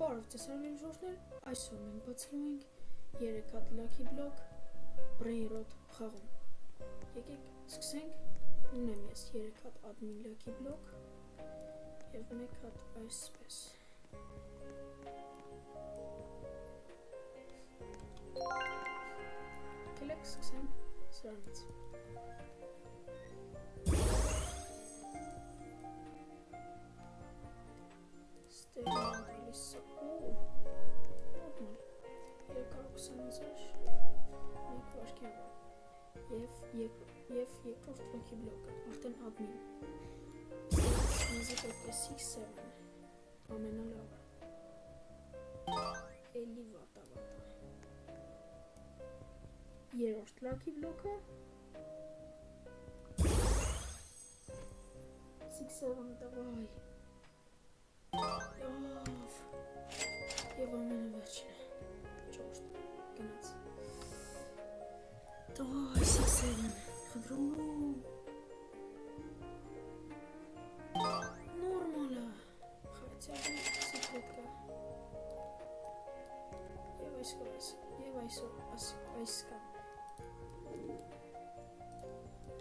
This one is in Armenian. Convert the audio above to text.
Բարև ձեզ հարգելի ժողովուրդներ, այսօր մենք բացելու ենք 3 հատ Lucky Block Brainrot խաղում։ Եկեք սկսենք, ունեմ ես 3 հատ admin Lucky Block և 1 հատ այսպես։ Եկեք սկսենք սրանից։ Եվ երկրորդ Lucky Block-ը, արդեն admin։ Մեզի պետք է 6-7 ամենալավը։ Էլի վատա։ Երրորդ Lucky Block-ը 6-7 տվայ։ Եվ ամենավերջինը, ճորդ, գնաց։ Տվայ 6-7 Խնդրում նորմալը խարացյալի սիքրետ կա և այս կա